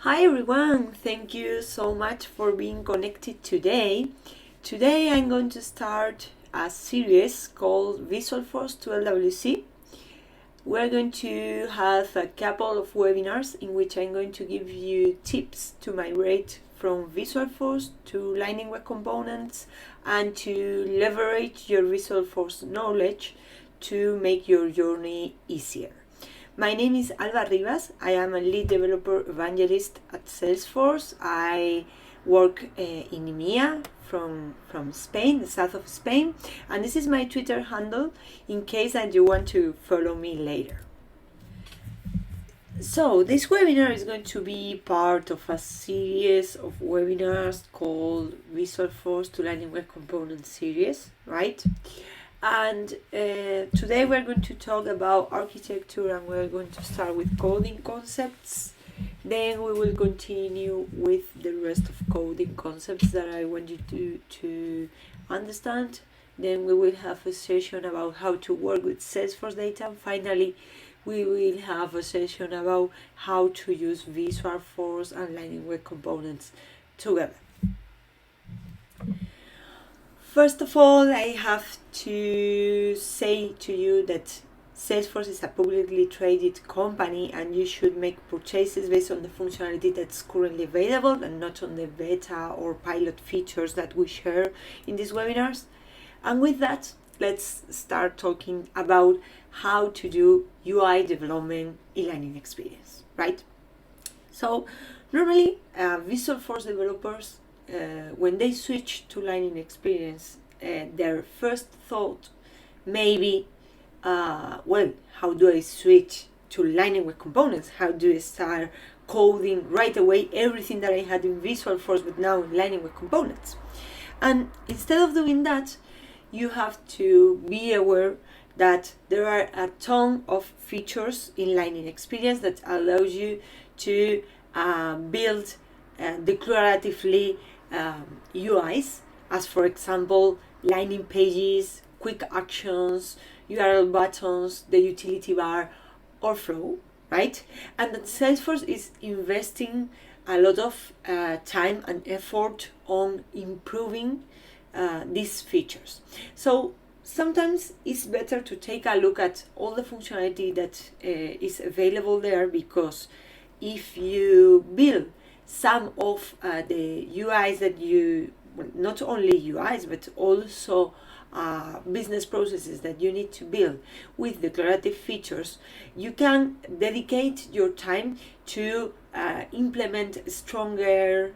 Hi everyone, thank you so much for being connected today. Today I'm going to start a series called Visualforce to LWC. We're going to have a couple of webinars in which I'm going to give you tips to migrate from Visualforce to Lightning Web Components and to leverage your Visualforce knowledge to make your journey easier. My name is Alba Rivas. I am a lead developer evangelist at Salesforce. I work in EMEA from Spain, the south of Spain, and this is my Twitter handle in case that you want to follow me later. So this webinar is going to be part of a series of webinars called Visualforce to Lightning Web Components series, right? And today we're going to talk about architecture, and we're going to start with coding concepts. Then we will continue with the rest of coding concepts that I want you to understand. Then we will have a session about how to work with Salesforce data. And finally, we will have a session about how to use Visualforce and Lightning Web Components together. First of all, I have to say to you that Salesforce is a publicly traded company and you should make purchases based on the functionality that's currently available and not on the beta or pilot features that we share in these webinars. And with that, let's start talking about how to do UI development in Lightning Experience, right? So normally Visualforce developers when they switch to Lightning Experience, their first thought may be, well, how do I switch to Lightning Web Components? How do I start coding right away everything that I had in Visualforce but now in Lightning Web Components? And instead of doing that, you have to be aware that there are a ton of features in Lightning Experience that allows you to build declaratively UIs, as for example, landing pages, quick actions, URL buttons, the utility bar, or flow, right? And that Salesforce is investing a lot of time and effort on improving these features. So sometimes it's better to take a look at all the functionality that is available there, because if you build some of the UIs that you, well, not only UIs, but also business processes that you need to build with declarative features, you can dedicate your time to implement stronger,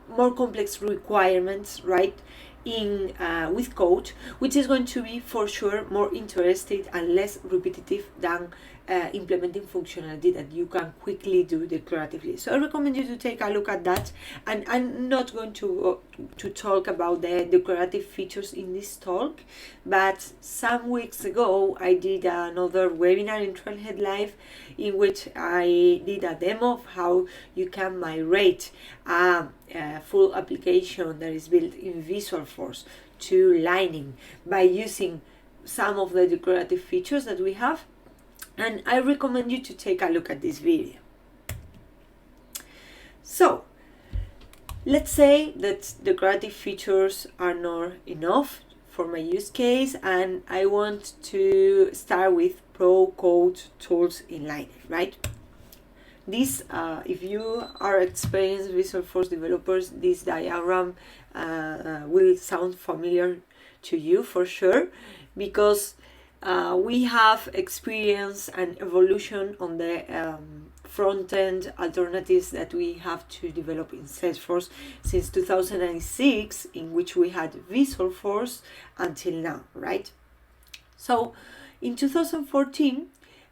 more complex requirements, right? In with code, which is going to be for sure more interesting and less repetitive than implementing functionality that you can quickly do declaratively. So I recommend you to take a look at that, and I'm not going to talk about the declarative features in this talk, but some weeks ago I did another webinar in Trailhead Live in which I did a demo of how you can migrate a full application that is built in Visualforce to Lightning by using some of the declarative features that we have, and I recommend you to take a look at this video. So let's say that declarative features are not enough for my use case and I want to start with Pro Code tools in Lightning, right? This, if you are experienced Visualforce developers, this diagram will sound familiar to you for sure, because we have experience and evolution on the front-end alternatives that we have to develop in Salesforce since 2006, in which we had Visualforce until now, right? So in 2014,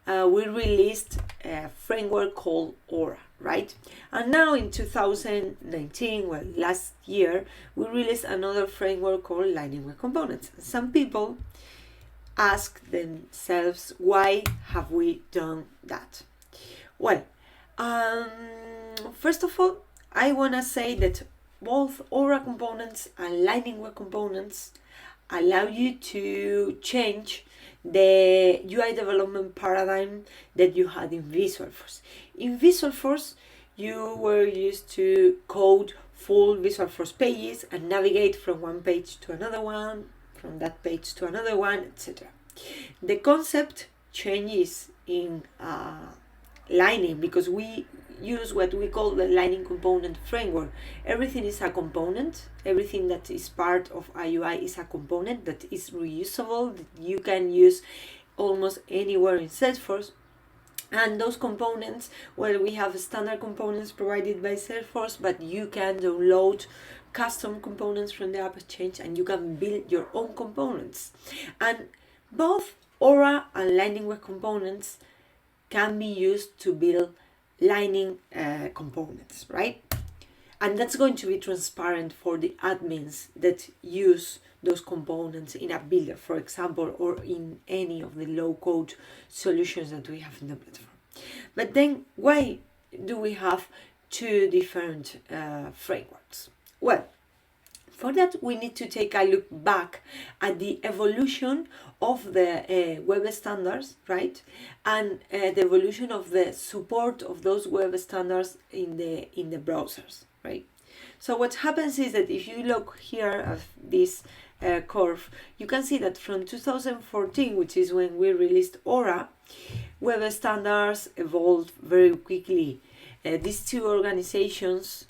we released a framework called Aura, right? And now in 2019, well, last year, we released another framework called Lightning Web Components. Some people ask themselves, why have we done that? Well, first of all, I want to say that both Aura components and Lightning Web Components allow you to change the UI development paradigm that you had in Visualforce. In Visualforce, you were used to code full Visualforce pages and navigate from one page to another one, from that page to another one, etc. The concept changes in Lightning because we use what we call the Lightning component framework. Everything is a component. Everything that is part of a UI is a component that is reusable, that you can use almost anywhere in Salesforce. And those components, well, we have standard components provided by Salesforce, but you can download custom components from the App Exchange and you can build your own components. And both Aura and Lightning Web Components can be used to build Lightning components, right? And that's going to be transparent for the admins that use those components in App Builder, for example, or in any of the low-code solutions that we have in the platform. But then why do we have two different frameworks? Well, for that, we need to take a look back at the evolution of the web standards, right? And the evolution of the support of those web standards in the browsers, right? So what happens is that if you look here at this curve, you can see that from 2014, which is when we released Aura, web standards evolved very quickly. These two organizations,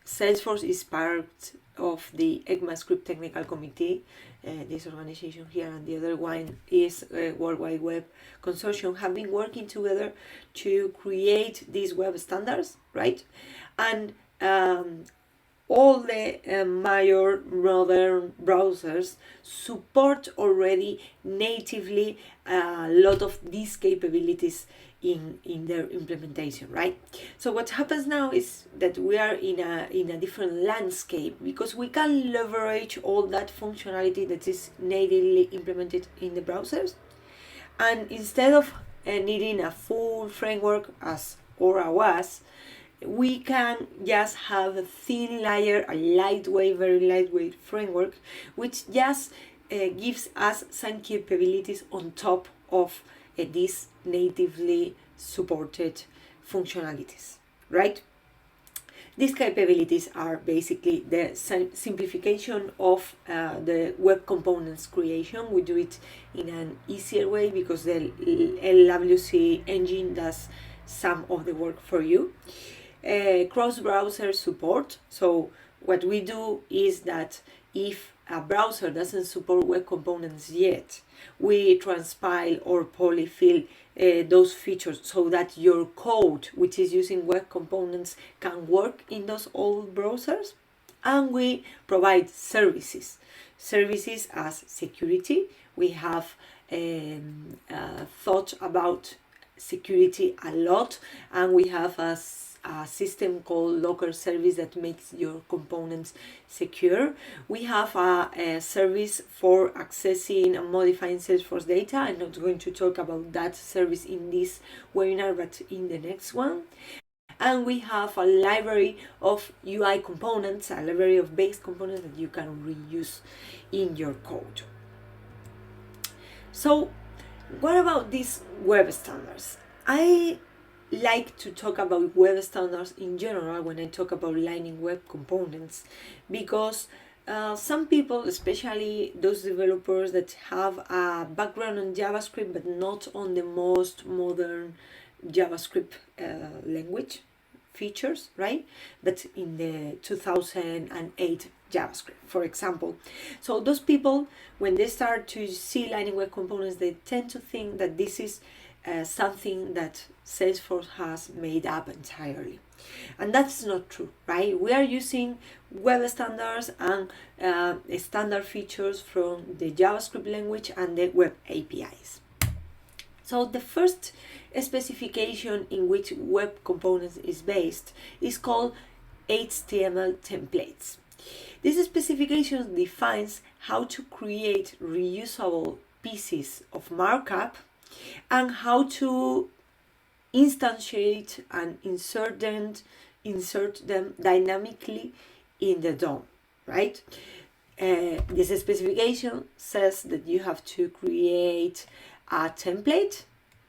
Salesforce is part of the ECMAScript Technical Committee, this organization here, and the other one is World Wide Web Consortium, have been working together to create these web standards, right? And all the major modern browsers support already natively a lot of these capabilities in their implementation, right? So what happens now is that we are in a different landscape because we can leverage all that functionality that is natively implemented in the browsers, and instead of needing a full framework as Aura was, we can just have a thin layer, a lightweight, very lightweight framework, which just gives us some capabilities on top of these natively supported functionalities, right? These capabilities are basically the simplification of the web components creation. We do it in an easier way because the LWC engine does some of the work for you. Cross-browser support. So what we do is that if a browser doesn't support web components yet, we transpile or polyfill those features so that your code, which is using web components, can work in those old browsers. And we provide services as security. We have thought about security a lot, and we have a system called Locker Service that makes your components secure. We have a service for accessing and modifying Salesforce data. I'm not going to talk about that service in this webinar, but in the next one. And we have a library of UI components, a library of base components that you can reuse in your code. So what about these web standards? I like to talk about web standards in general when I talk about Lightning Web Components, because some people, especially those developers that have a background on JavaScript but not on the most modern JavaScript language features, right? But in the 2008 JavaScript, for example. So those people, when they start to see Lightning Web Components, they tend to think that this is something that Salesforce has made up entirely. And that's not true, right? We are using web standards and standard features from the JavaScript language and the web APIs. So the first specification in which web components is based is called HTML templates. This specification defines how to create reusable pieces of markup and how to instantiate and insert them dynamically in the DOM, right? This specification says that you have to create a template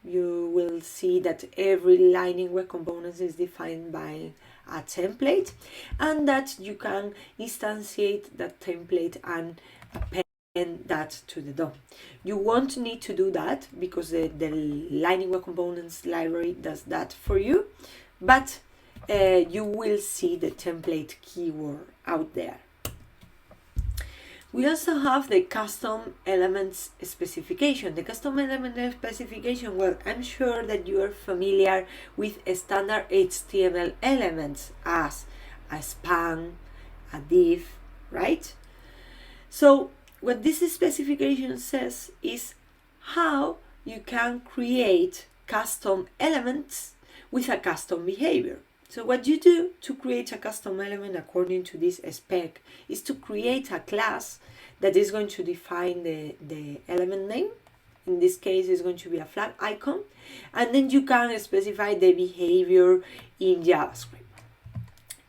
you will see that every Lightning Web Component is defined by a template, and that you can instantiate that template and append that to the DOM. You won't need to do that because the Lightning Web Components library does that for you, but you will see the template keyword out there. We also have the custom elements specification. The custom element specification, well, I'm sure that you are familiar with standard HTML elements as a span, a div, right? So what this specification says is how you can create custom elements with a custom behavior. So what you do to create a custom element according to this spec is to create a class that is going to define the element name. In this case, it's going to be a flag icon. And then you can specify the behavior in JavaScript.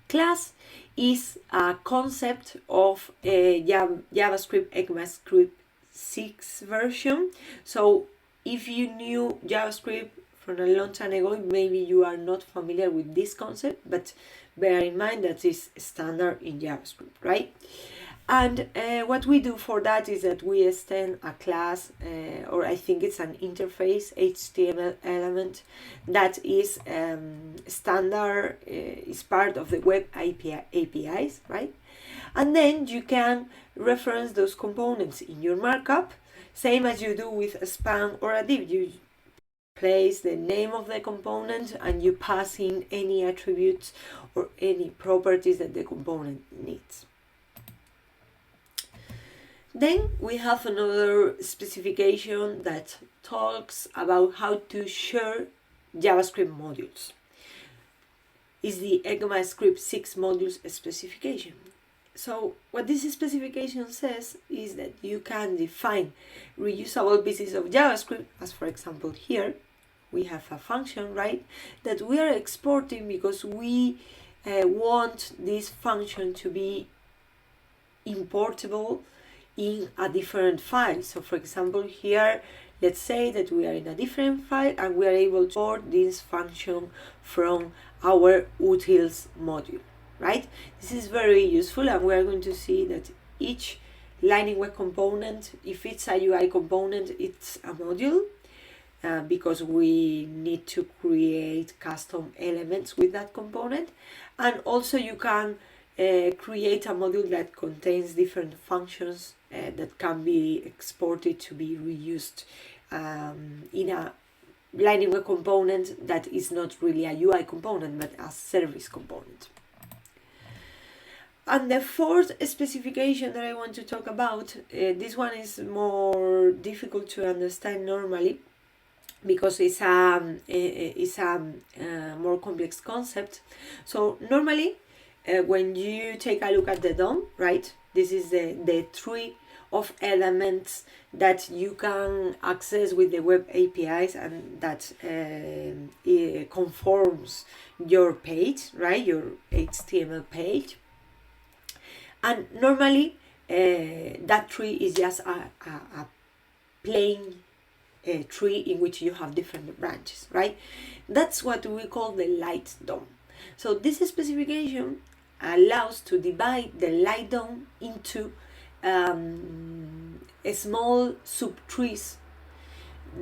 Class is a concept of a JavaScript ECMAScript 6 version. So if you knew JavaScript from a long time ago, maybe you are not familiar with this concept, but bear in mind that it's standard in JavaScript, right? And what we do for that is that we extend a class, or I think it's an interface HTML element that is standard, is part of the web APIs, right? And then you can reference those components in your markup, same as you do with a span or a div. You place the name of the component and you pass in any attributes or any properties that the component needs. Then we have another specification that talks about how to share JavaScript modules. It's the ECMAScript 6 Modules specification. So what this specification says is that you can define reusable pieces of JavaScript, as for example here, we have a function, right, that we are exporting because we want this function to be importable in a different file. So for example here, let's say that we are in a different file and we are able to import this function from our utils module, right? This is very useful, and we are going to see that each Lightning Web component, if it's a UI component, it's a module, because we need to create custom elements with that component. And also you can create a module that contains different functions that can be exported to be reused in a Lightning Web component that is not really a UI component but a service component. And the fourth specification that I want to talk about, this one is more difficult to understand normally because it's a more complex concept. So normally when you take a look at the DOM, right, this is the tree of elements that you can access with the web APIs and that conforms your page, right, your HTML page. And normally that tree is just a plain tree in which you have different branches, right? That's what we call the light DOM. So this specification allows to divide the light DOM into small subtrees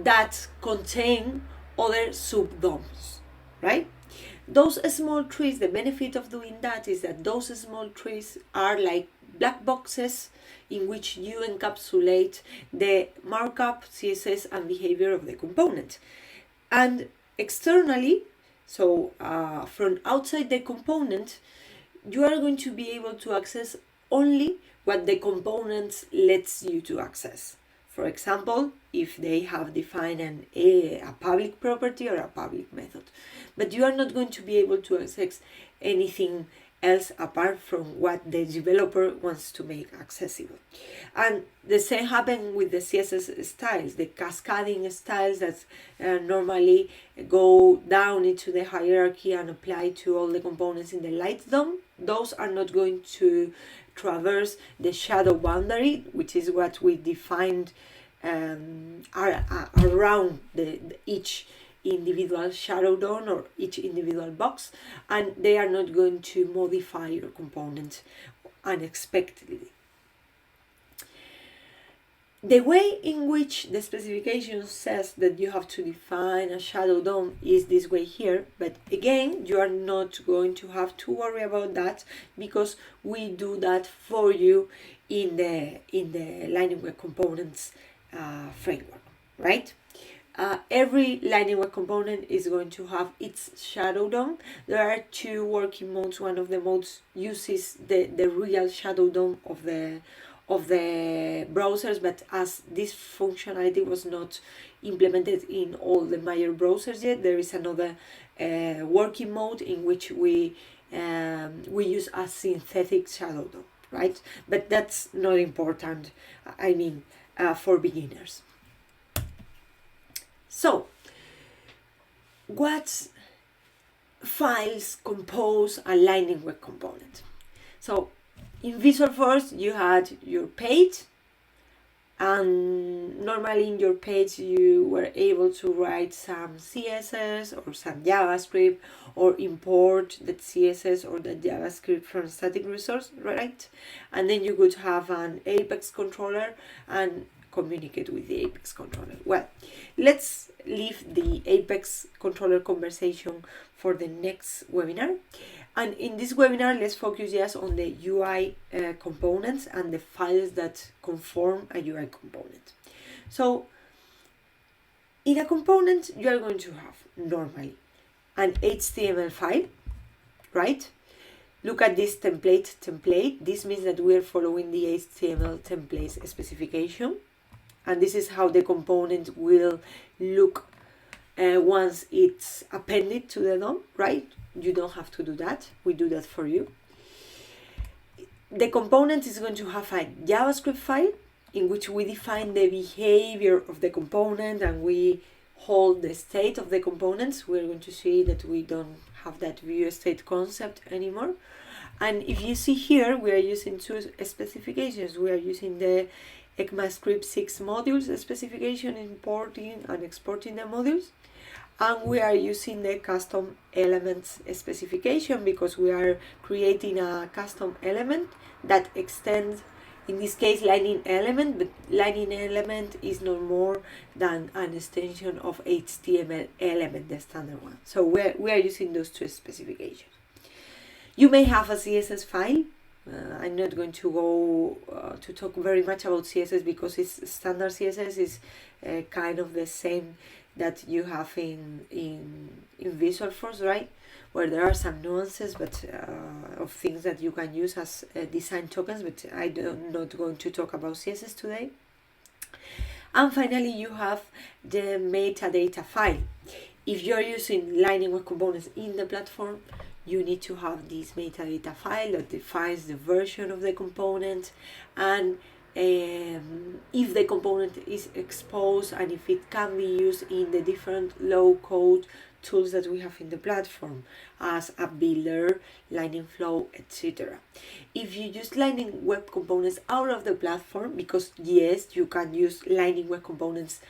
that contain other sub-DOMs, right? Those small trees, the benefit of doing that is that those small trees are like black boxes in which you encapsulate the markup, CSS, and behavior of the component. And externally, so from outside the component, you are going to be able to access only what the component lets you to access. For example, if they have defined a public property or a public method. But you are not going to be able to access anything else apart from what the developer wants to make accessible. And the same happens with the CSS styles, the cascading styles that normally go down into the hierarchy and apply to all the components in the light DOM. Those are not going to traverse the shadow boundary, which is what we defined around each individual shadow DOM or each individual box, and they are not going to modify your component unexpectedly. The way in which the specification says that you have to define a shadow DOM is this way here, but again, you are not going to have to worry about that because we do that for you in the Lightning Web Components framework, right? Every Lightning Web component is going to have its shadow DOM. There are two working modes. One of the modes uses the real shadow DOM of the browsers, but as this functionality was not implemented in all the major browsers yet, there is another working mode in which we use a synthetic shadow DOM, right? But that's not important, I mean, for beginners. So, what files compose a Lightning Web component? So, in Visualforce, you had your page, and normally in your page you were able to write some CSS or some JavaScript or import that CSS or that JavaScript from static resource, right? And then you could have an Apex controller and communicate with the Apex controller. Well, let's leave the Apex controller conversation for the next webinar. And in this webinar, let's focus just on the UI components and the files that conform a UI component. So, in a component, you are going to have normally an HTML file, right? Look at this template. This means that we are following the HTML template specification. And this is how the component will look once it's appended to the DOM, right? You don't have to do that. We do that for you. The component is going to have a JavaScript file in which we define the behavior of the component and we hold the state of the components. We're going to see that we don't have that view state concept anymore. And if you see here, we are using two specifications. We are using the ES6 Modules specification, importing and exporting the modules. And we are using the custom elements specification because we are creating a custom element that extends, in this case, Lightning element, but Lightning element is no more than an extension of HTML element, the standard one. So we are using those two specifications. You may have a CSS file. I'm not going to go to talk very much about CSS because it's standard CSS is kind of the same that you have in Visualforce, right? Where there are some nuances, but of things that you can use as design tokens. But I'm not going to talk about CSS today. And finally, you have the metadata file. If you're using Lightning Web Components in the platform, you need to have this metadata file that defines the version of the component and if the component is exposed and if it can be used in the different low-code tools that we have in the platform as a builder, Lightning Flow, etc. If you use Lightning Web Components out of the platform, because yes, you can use Lightning Web Components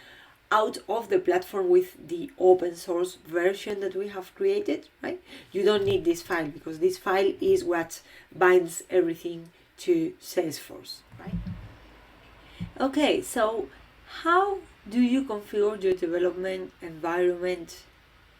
out of the platform with the open source version that we have created, right? You don't need this file because this file is what binds everything to Salesforce, right? Okay, so how do you configure your development environment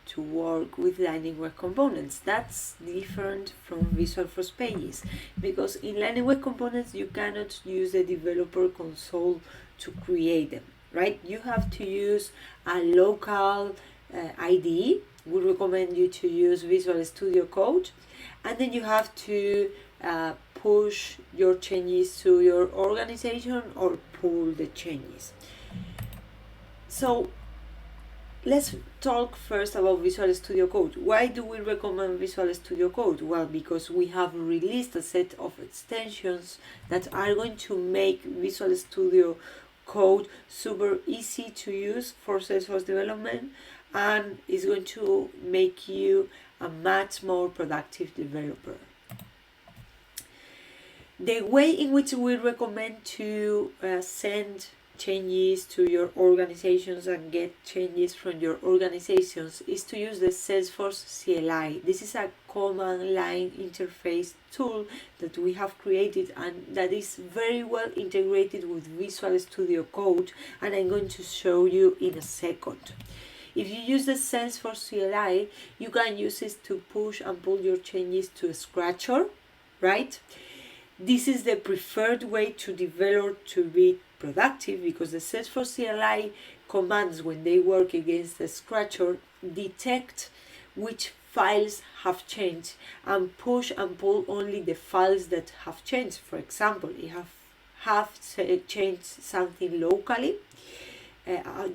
to work with Lightning Web Components? That's different from Visualforce pages because in Lightning Web Components you cannot use the developer console to create them, right? You have to use a local IDE. We recommend you to use Visual Studio Code, and then you have to push your changes to your organization or pull the changes. So let's talk first about Visual Studio Code. Why do we recommend Visual Studio Code? Well, because we have released a set of extensions that are going to make Visual Studio Code super easy to use for Salesforce development and is going to make you a much more productive developer. The way in which we recommend to send changes to your organizations and get changes from your organizations is to use the Salesforce CLI. This is a command line interface tool that we have created and that is very well integrated with Visual Studio Code, and I'm going to show you in a second. If you use the Salesforce CLI, you can use it to push and pull your changes to a Scratcher, right? This is the preferred way to develop to be productive, because the Salesforce CLI commands, when they work against the Scratcher, detect which files have changed and push and pull only the files that have changed. For example, if have changed something locally,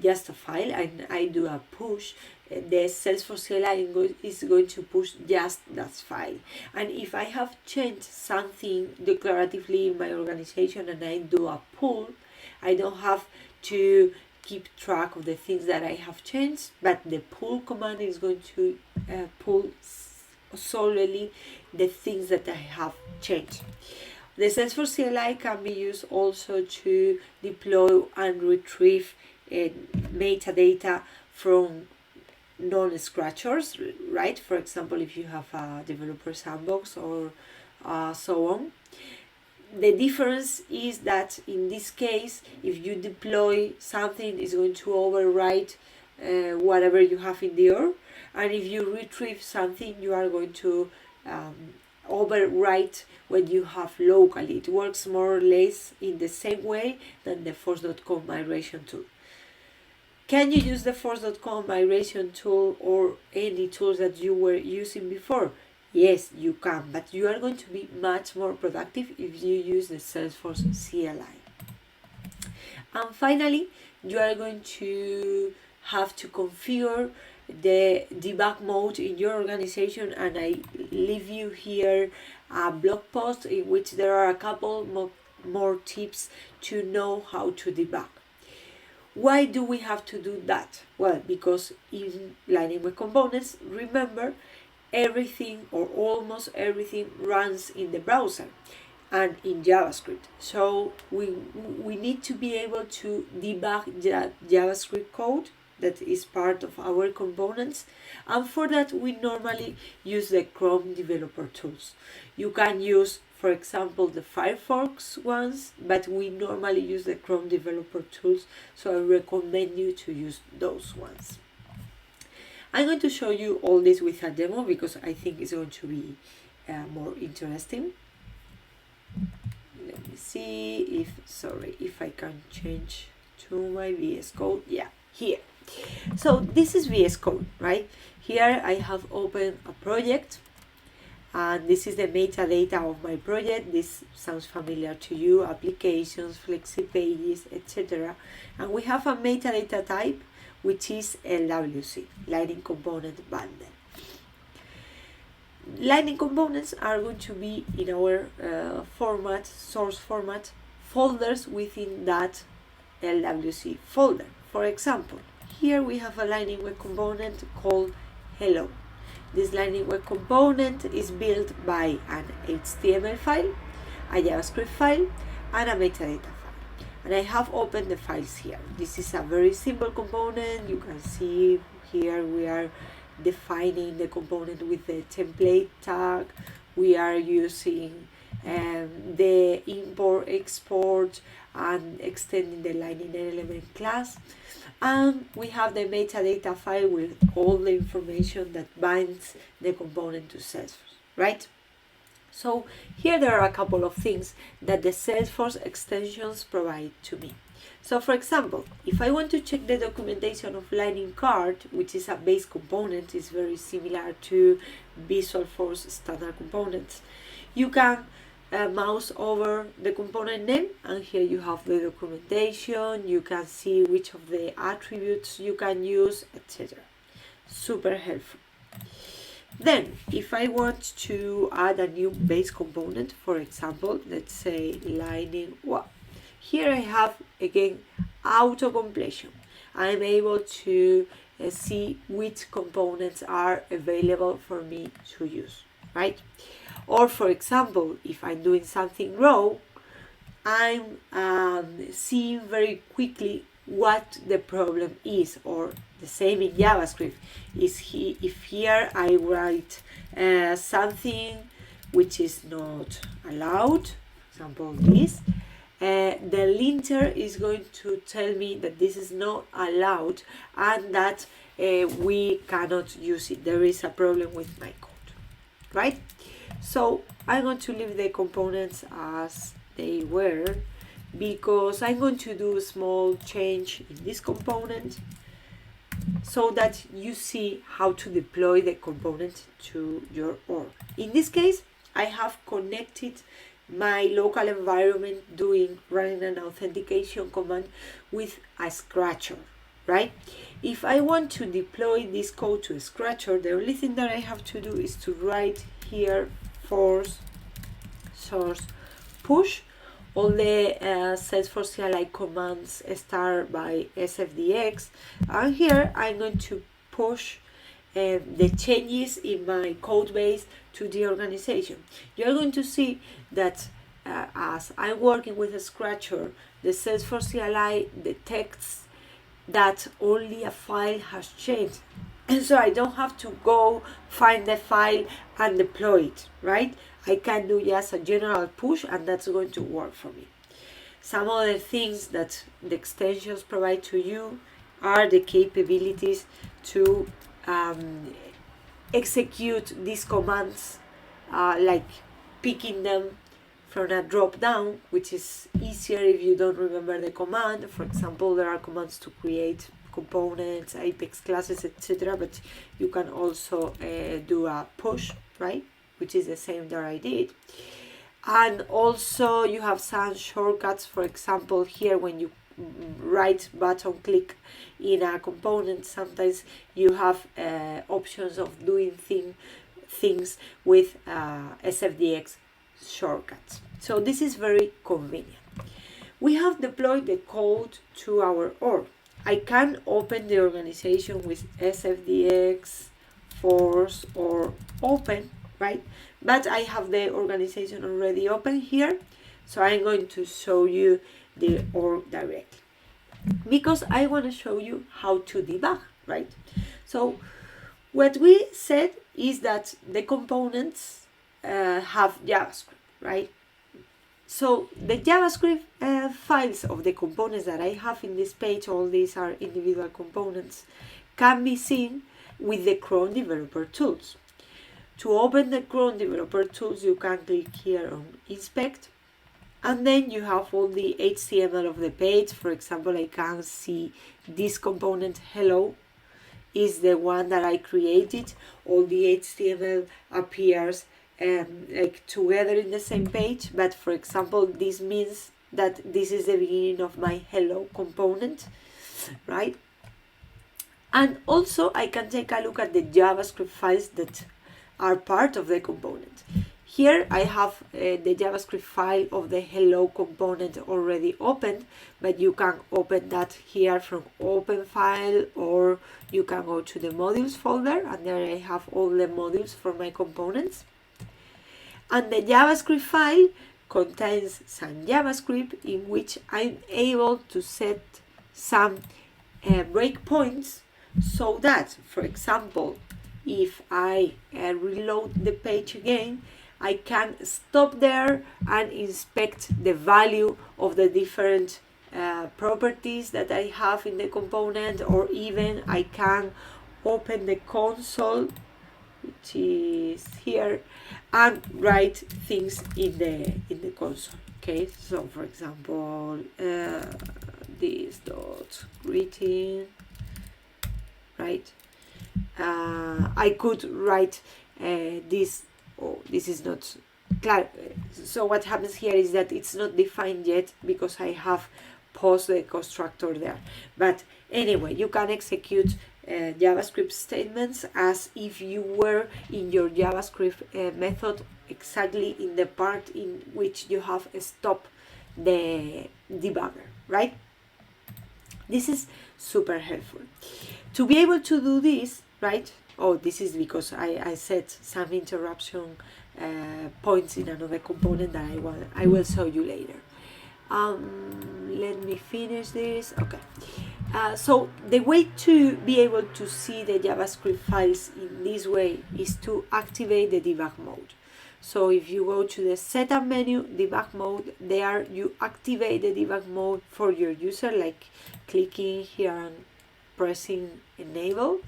just a file, and I do a push, the Salesforce CLI is going to push just that file. And if I have changed something declaratively in my organization and I do a pull, I don't have to keep track of the things that I have changed, but the pull command is going to pull solely the things that I have changed. The Salesforce CLI can be used also to deploy and retrieve metadata from non-scratchers, right? For example, if you have a developer sandbox or so on. The difference is that in this case, if you deploy something, it's going to overwrite whatever you have in there, and if you retrieve something, you are going to overwrite what you have locally. It works more or less in the same way than the force.conf migration tool. Can you use the force.conf migration tool or any tools that you were using before? Yes, you can, but you are going to be much more productive if you use the Salesforce CLI. And finally, you are going to have to configure the debug mode in your organization, and I leave you here a blog post in which there are a couple more tips to know how to debug. Why do we have to do that? Well, because in Lightning Web Components, remember, everything or almost everything runs in the browser and in JavaScript. So we need to be able to debug JavaScript code that is part of our components, and for that we normally use the Chrome developer tools. You can use, for example, the Firefox ones, but we normally use the Chrome developer tools, so I recommend you to use those ones. I'm going to show you all this with a demo because I think it's going to be more interesting. Let me see if I can change to my VS Code. Yeah, here. So this is VS Code, right? Here I have opened a project, and this is the metadata of my project. This sounds familiar to you: applications, flexi pages, etc. And we have a metadata type, which is LWC, Lightning Component Bundle. Lightning components are going to be in our source format, folders within that LWC folder. For example, here we have a Lightning Web component called Hello. This Lightning Web component is built by an HTML file, a JavaScript file, and a metadata file. And I have opened the files here. This is a very simple component. You can see here we are defining the component with the template tag. We are using the import, export, and extending the Lightning element class. And we have the metadata file with all the information that binds the component to Salesforce, right? So here there are a couple of things that the Salesforce extensions provide to me. So for example, if I want to check the documentation of Lightning Card, which is a base component, is very similar to Visualforce standard components, you can mouse over the component name, and here you have the documentation. You can see which of the attributes you can use, etc. Super helpful. Then, if I want to add a new base component, for example, let's say Lightning, here I have again auto completion. I'm able to see which components are available for me to use, right? Or for example, if I'm doing something raw, I'm seeing very quickly what the problem is, or the same in JavaScript. If here I write something which is not allowed, for example this, the linter is going to tell me that this is not allowed and that we cannot use it. There is a problem with my code, right? So I'm going to leave the components as they were, because I'm going to do a small change in this component so that you see how to deploy the component to your org. In this case, I have connected my local environment running an authentication command with a scratcher, right? If I want to deploy this code to a scratcher, the only thing that I have to do is to write here force source push. All the Salesforce CLI commands start by SFDX, and here I'm going to push the changes in my code base to the organization. You're going to see that as I'm working with a scratcher, the Salesforce CLI detects that only a file has changed, and so I don't have to go find the file and deploy it, right? I can do just a general push, and that's going to work for me. Some other things that the extensions provide to you are the capabilities to execute these commands, like picking them from a drop down, which is easier if you don't remember the command. For example, there are commands to create components, Apex classes, etc., but you can also do a push, right, which is the same that I did. And also you have some shortcuts. For example, here when you right button click in a component, sometimes you have options of doing things with SFDX shortcuts. So this is very convenient. We have deployed the code to our org. I can open the organization with SFDX, force, or open, right? But I have the organization already open here, so I'm going to show you the org directly, because I want to show you how to debug, right? So what we said is that the components have JavaScript, right? So the JavaScript files of the components that I have in this page, all these are individual components, can be seen with the Chrome Developer Tools. To open the Chrome Developer Tools, you can click here on Inspect, and then you have all the HTML of the page. For example, I can see this component hello is the one that I created. All the HTML appears like together in the same page, but for example, this means that this is the beginning of my hello component, right? And also I can take a look at the JavaScript files that are part of the component. Here I have the JavaScript file of the hello component already opened, but you can open that here from open file, or you can go to the modules folder, and there I have all the modules for my components. And the JavaScript file contains some JavaScript in which I'm able to set some breakpoints, so that, for example, if I reload the page again, I can stop there and inspect the value of the different properties that I have in the component, or even I can open the console, which is here, and write things in the console. Okay, so for example, this dot greeting, right? I could write this. Oh, this is not clear. So what happens here is that it's not defined yet because I have paused the constructor there. But anyway, you can execute JavaScript statements as if you were in your JavaScript method, exactly in the part in which you have stopped the debugger, right? This is super helpful. To be able to do this, right? Oh, this is because I set some interruption points in another component that I will show you later. Let me finish this. Okay. So the way to be able to see the JavaScript files in this way is to activate the debug mode. So if you go to the setup menu, debug mode, there you activate the debug mode for your user, like clicking here and pressing enable.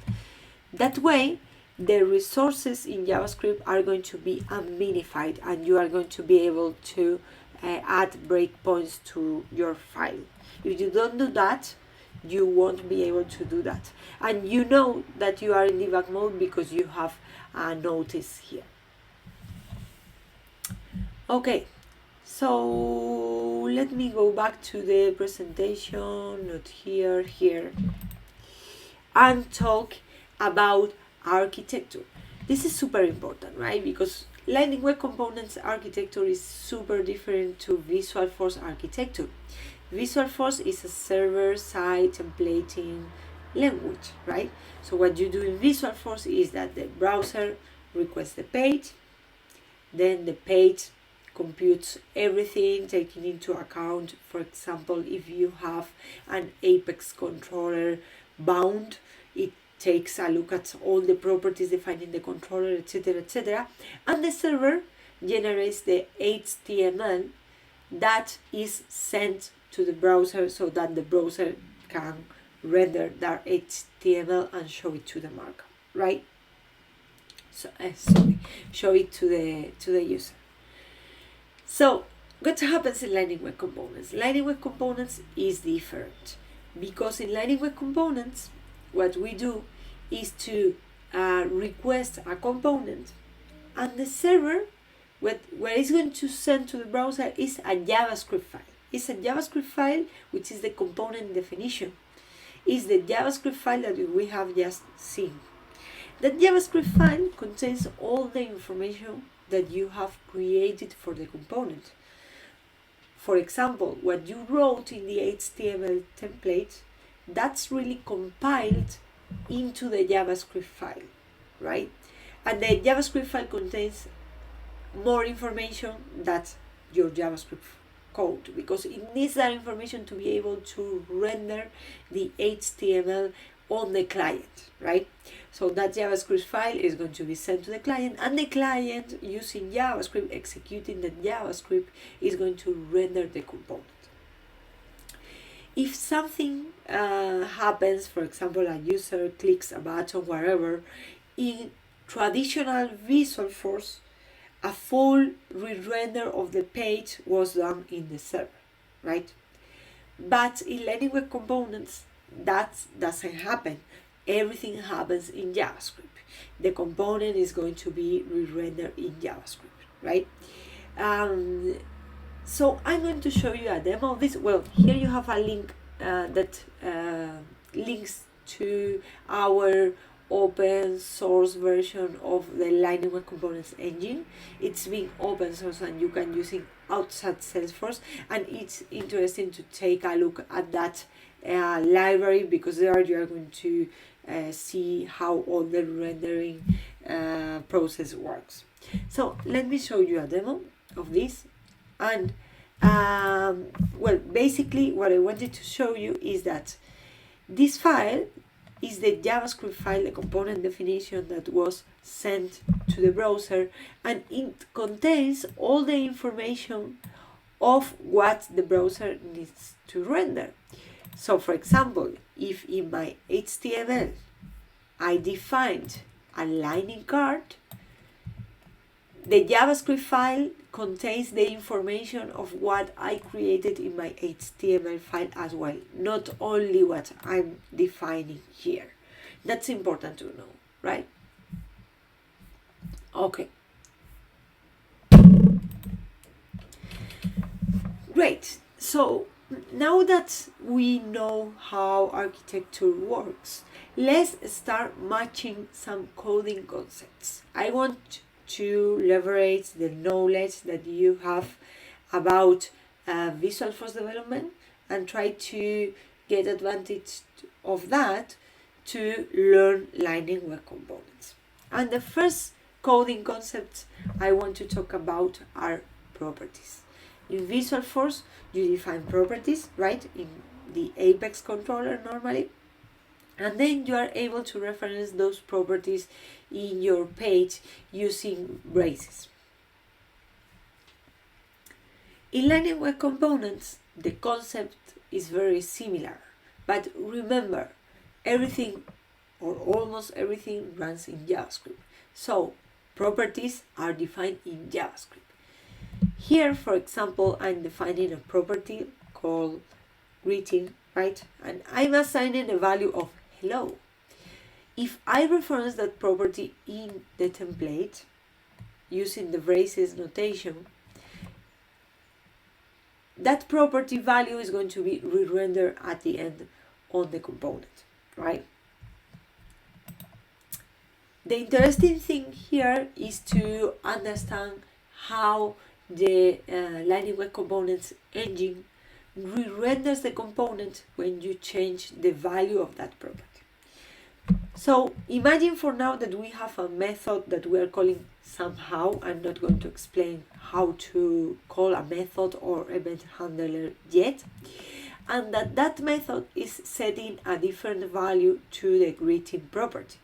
That way, the resources in JavaScript are going to be unminified and you are going to be able to add breakpoints to your file. If you don't do that, you won't be able to do that. And you know that you are in debug mode because you have a notice here. Okay, so let me go back to the presentation, not here, here, and talk about architecture. This is super important, right? Because Lightning Web Components architecture is super different to Visualforce architecture. Visualforce is a server-side templating language, right? So what you do in Visualforce is that the browser requests the page, then the page computes everything, taking into account, for example, if you have an Apex controller bound, it takes a look at all the properties defined in the controller, etc., and the server generates the HTML that is sent to the browser so that the browser can render that HTML and show it to the markup, right? So show it to the user. So what happens in Lightning Web Components? Lightning Web Components is different because in Lightning Web Components, what we do is to request a component, and the server, what it's going to send to the browser is a JavaScript file. It's a JavaScript file, which is the component definition. It's the JavaScript file that we have just seen. That JavaScript file contains all the information that you have created for the component. For example, what you wrote in the HTML template, that's really compiled into the JavaScript file, right? And the JavaScript file contains more information than your JavaScript code, because it needs that information to be able to render the HTML on the client, right? So that JavaScript file is going to be sent to the client, and the client, using JavaScript, executing the JavaScript, is going to render the component. If something happens, for example, a user clicks a button, whatever, in traditional Visualforce, a full re-render of the page was done in the server, right? But in Lightning Web Components, that doesn't happen. Everything happens in JavaScript. The component is going to be re-rendered in JavaScript, right? So I'm going to show you a demo of this. Well, here you have a link that links to our open source version of the Lightning Web Components engine. It's being open source and you can use it outside Salesforce, and it's interesting to take a look at that library, because there you are going to see how all the rendering process works. So let me show you a demo of this. And well, basically what I wanted to show you is that this file is the JavaScript file, the component definition that was sent to the browser, and it contains all the information of what the browser needs to render. So for example, if in my HTML I defined a lining card, the JavaScript file contains the information of what I created in my HTML file as well, not only what I'm defining here. That's important to know, right? Okay. Great. So now that we know how architecture works, let's start matching some coding concepts. I want to leverage the knowledge that you have about Visualforce development and try to get advantage of that to learn Lightning Web Components. And the first coding concepts I want to talk about are properties. In Visualforce, you define properties, right, in the Apex controller normally, and then you are able to reference those properties in your page using braces. In Lightning Web Components, the concept is very similar, but remember, everything or almost everything runs in JavaScript. So properties are defined in JavaScript. Here, for example, I'm defining a property called greeting, right? And I'm assigning a value of hello. If I reference that property in the template using the braces notation, that property value is going to be re-rendered at the end on the component, right? The interesting thing here is to understand how the Lightning Web Components engine re-renders the component when you change the value of that property. So imagine for now that we have a method that we are calling somehow. I'm not going to explain how to call a method or event handler yet. And that method is setting a different value to the greeting property.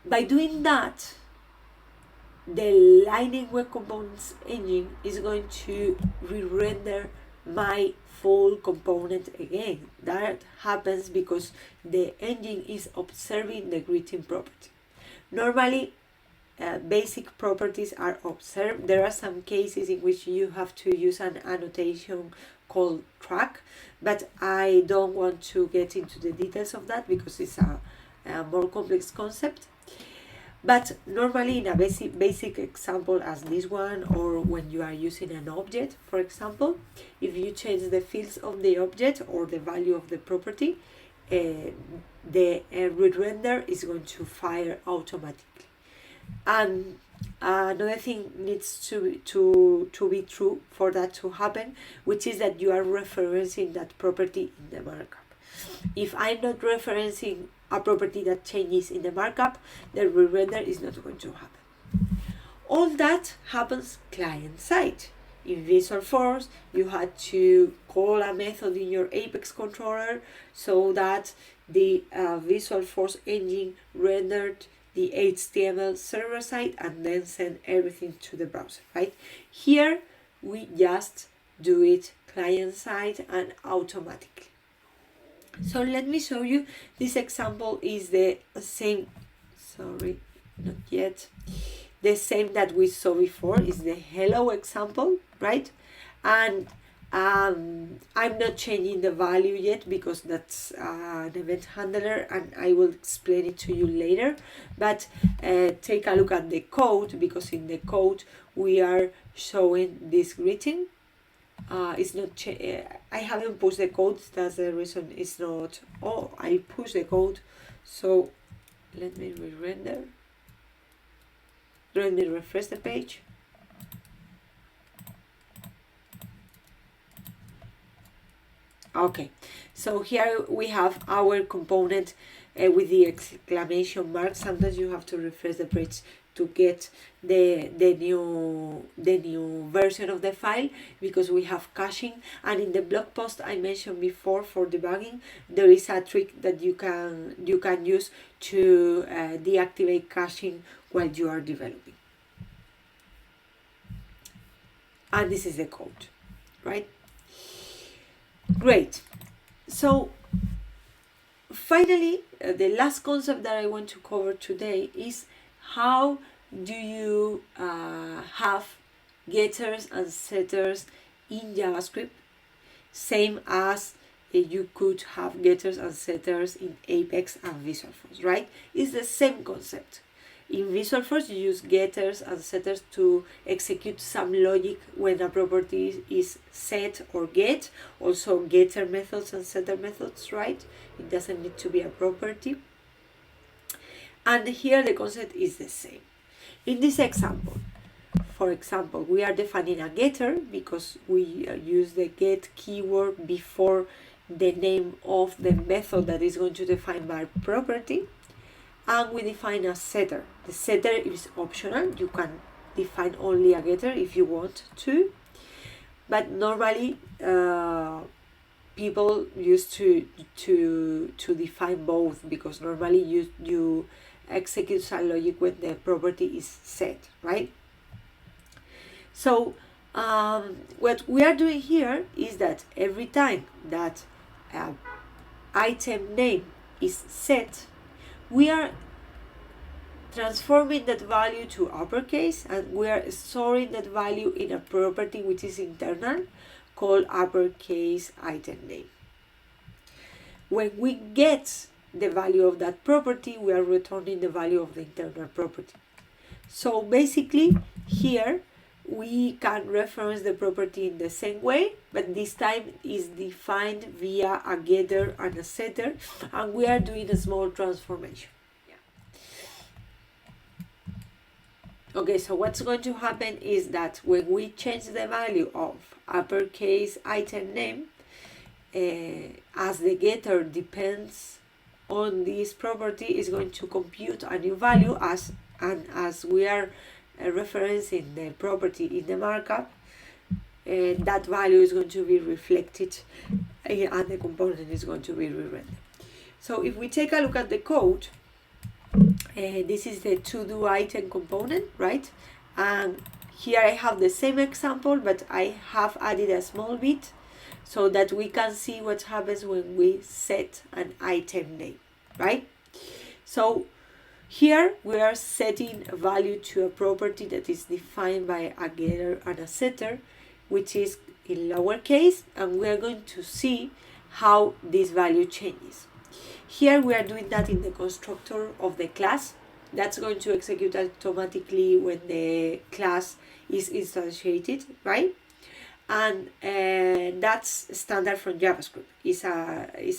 By doing that, the Lightning Web Components engine is going to re-render my full component again. That happens because the engine is observing the greeting property. Normally, basic properties are observed. There are some cases in which you have to use an annotation called track, but I don't want to get into the details of that because it's a more complex concept. But normally in a basic example as this one, or when you are using an object, for example, if you change the fields of the object or the value of the property, the re-render is going to fire automatically. And another thing needs to be true for that to happen, which is that you are referencing that property in the markup. If I'm not referencing a property that changes in the markup, the re-render is not going to happen. All that happens client-side. In Visualforce, you had to call a method in your Apex controller so that the Visualforce engine rendered the HTML server-side and then send everything to the browser, right? Here, we just do it client-side and automatically. So let me show you. This example is the same, sorry, not yet. The same that we saw before is the hello example, right? And I'm not changing the value yet because that's an event handler and I will explain it to you later. But take a look at the code, because in the code we are showing this greeting. It's not I haven't pushed the code, that's the reason it's not. Oh, I pushed the code, so let me re-render. Let me refresh the page. Okay, so here we have our component with the exclamation mark. Sometimes you have to refresh the page to get the new version of the file, because we have caching. And in the blog post I mentioned before for debugging, there is a trick that you can use to deactivate caching while you are developing. And this is the code, right? Great. So finally, the last concept that I want to cover today is how do you have getters and setters in JavaScript, same as you could have getters and setters in Apex and Visualforce, right? It's the same concept. In Visualforce, you use getters and setters to execute some logic when a property is set or get. Also, getter methods and setter methods, right? It doesn't need to be a property. And here the concept is the same. In this example, for example, we are defining a getter because we use the get keyword before the name of the method that is going to define my property. And we define a setter. The setter is optional. You can define only a getter if you want to, but normally people used to define both, because normally you execute some logic when the property is set, right? So what we are doing here is that every time that item name is set, we are transforming that value to uppercase, and we are storing that value in a property which is internal called uppercase item name. When we get the value of that property, we are returning the value of the internal property. So basically here we can reference the property in the same way, but this time is defined via a getter and a setter, and we are doing a small transformation. Okay, so what's going to happen is that when we change the value of uppercase item name, as the getter depends on this property, is going to compute a new value as we are referencing the property in the markup, that value is going to be reflected and the component is going to be re-rendered. So if we take a look at the code, this is the to-do item component, right? And here I have the same example, but I have added a small bit so that we can see what happens when we set an item name, right? So here we are setting a value to a property that is defined by a getter and a setter, which is in lowercase, and we are going to see how this value changes. Here we are doing that in the constructor of the class. That's going to execute automatically when the class is instantiated, right? And that's standard from JavaScript. It's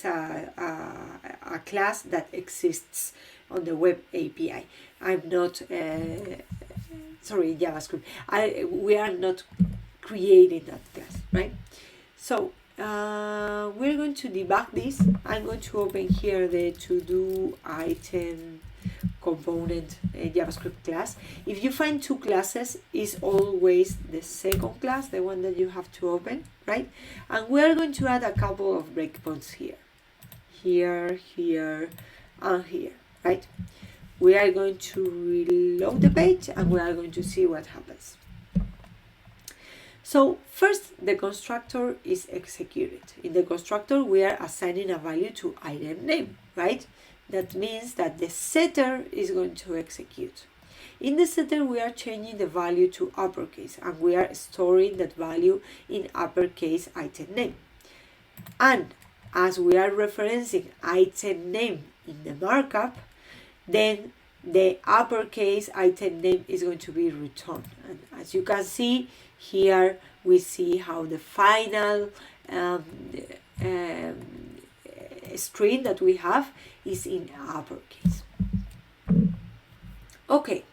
a class that exists on the web API. I'm not sorry, JavaScript. We are not creating that class, right? So we're going to debug this. I'm going to open here the to-do item component JavaScript class. If you find two classes, it's always the second class, the one that you have to open, right? And we're going to add a couple of breakpoints here, and here, right? We are going to reload the page and we are going to see what happens. So first, the constructor is executed. In the constructor, we are assigning a value to item name, right? That means that the setter is going to execute. In the setter, we are changing the value to uppercase, and we are storing that value in uppercase item name. And as we are referencing item name in the markup, then the uppercase item name is going to be returned. And as you can see here, we see how the final string that we have is in uppercase. Okay,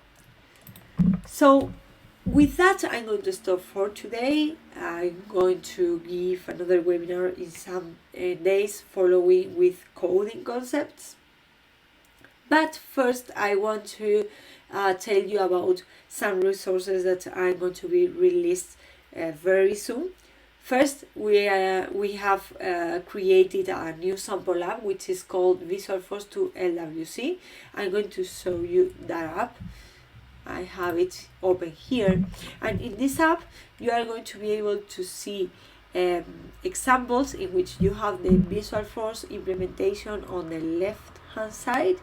so with that, I'm going to stop for today. I'm going to give another webinar in some days following with coding concepts. But first, I want to tell you about some resources that are going to be released very soon. First, we have created a new sample app which is called Visualforce to LWC. I'm going to show you that app. I have it open here, and in this app you are going to be able to see examples in which you have the Visualforce implementation on the left hand side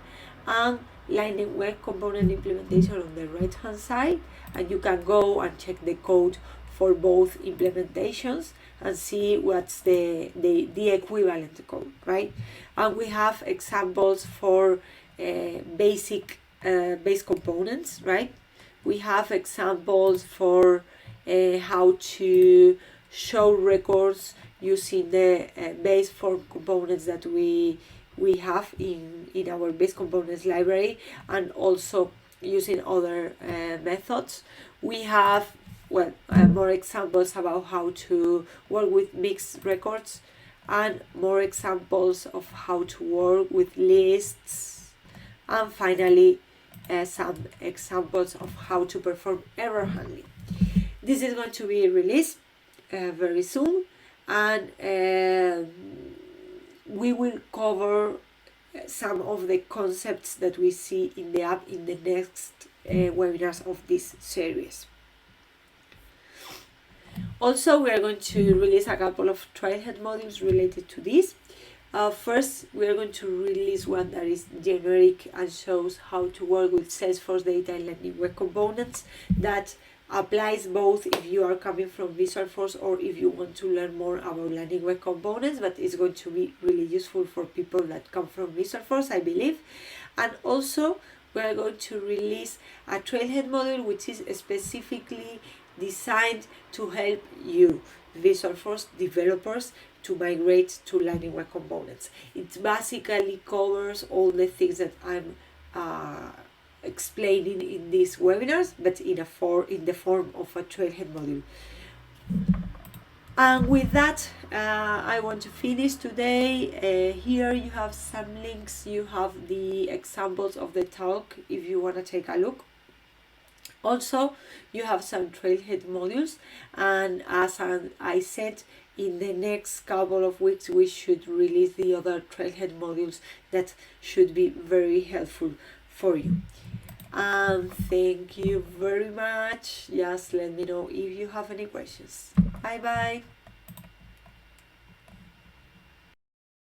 and Lightning Web Component implementation on the right hand side, and you can go and check the code for both implementations and see what's the equivalent code, right? And we have examples for base components, right? We have examples for how to show records using the base form components that we have in our base components library, and also using other methods. We have more examples about how to work with mixed records, and more examples of how to work with lists, and finally some examples of how to perform error handling. This is going to be released very soon, and we will cover some of the concepts that we see in the app in the next webinars of this series. Also, we are going to release a couple of Trailhead modules related to this. First, we are going to release one that is generic and shows how to work with Salesforce data and landing web components. That applies both if you are coming from Visualforce or if you want to learn more about landing web components, but it's going to be really useful for people that come from Visualforce, I believe. And also, we are going to release a Trailhead module which is specifically designed to help you, Visualforce developers, to migrate to landing web components. It basically covers all the things that I'm explaining in these webinars, but in the form of a Trailhead module. And with that, I want to finish today. Here you have some links, you have the examples of the talk if you want to take a look. Also, you have some Trailhead modules, and as I said, in the next couple of weeks we should release the other Trailhead modules that should be very helpful for you. And thank you very much. Just let me know if you have any questions. Bye bye.